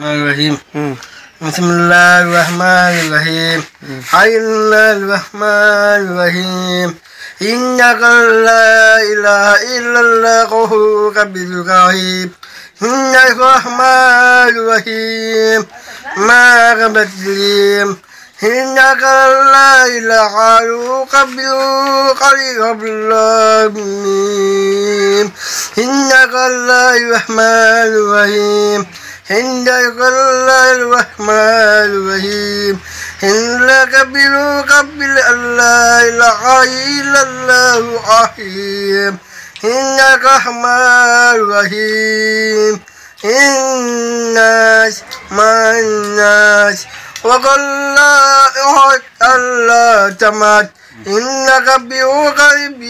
الرحيم بسم الله الرحمن الرحيم الرحمن الرحيم إنك لا إله إلا الله وهو بالرحيم إن الرحمن الرحيم ما قبل إنك لا إله إلا الله إنك لا الرحمن الرحيم إنك لا الرحمن الرحيم إنك قبل لا إله إلا الله الرحيم إنك الرحمن الرحيم الناس مع الناس وقل لا أحد الله تمات إنك بقلب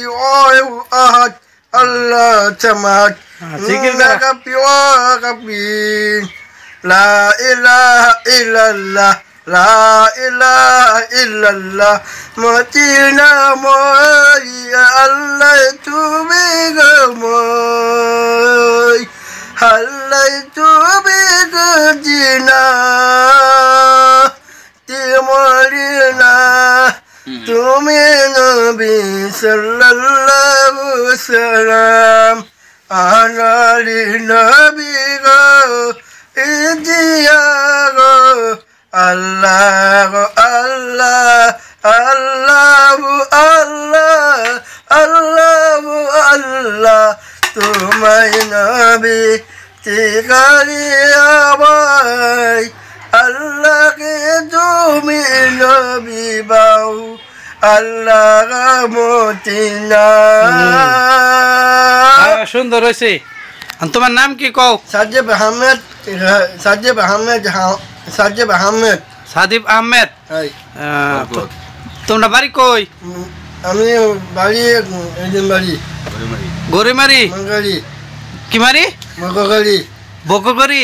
أحد الله تمات إنك بقلب لا إله إلا الله لا إله إلا الله متينا موي الله تبيك موي الله تبيك جنا تمرنا تؤمن بصلى الله وسلم على النبي إدياه الله الله الله الله الله الله ثم النبي تقالي أباي الله تؤمن بباو الله متنا সুন্দর হয়েছে। তোমার নাম কি কও? সাজিব আহমেদ। সাজিব আহমেদ। সাজিব আহমেদ। সাদিব আহমেদ। তোমরা বাড়ি কই? আমি বাড়ি বাড়ি গরিমারি। মঙ্গলি। কি মারি? মগলি। বকগরি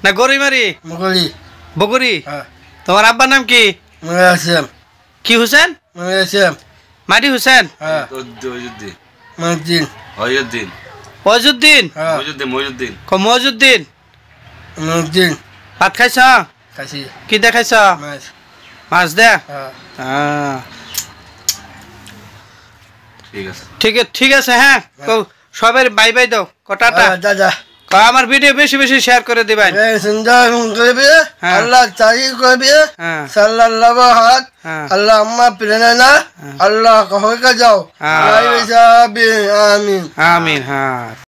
না গরিমারি? মগলি। বগরি। তোমার আব্বার নাম কি? ময়াসেম। কি হোসেন? ময়াসেম। মারি হোসেন। মজুদ্দিন। মজুদ্দিন। অজুদ্দিন। মজুদ্দিন। মজুদ্দিন। মজুদ্দিন। ভাত খাইছ? খাইছি। কি দেখাইছ? মাছ। মাছ দে। ঠিক আছে। হ্যাঁ সবাই বাই বাই দাও। কটাটা দাদা আমার ভিডিও বেশি বেশি শেয়ার করে দিবেন। সুন্দর করবে আল্লাহ তারিফ করবে সাল্লাল্লাহু হাত আল্লাহ আম্মা প্রেরণা না আল্লাহ কহকে যাও আমিন আমিন। হ্যাঁ।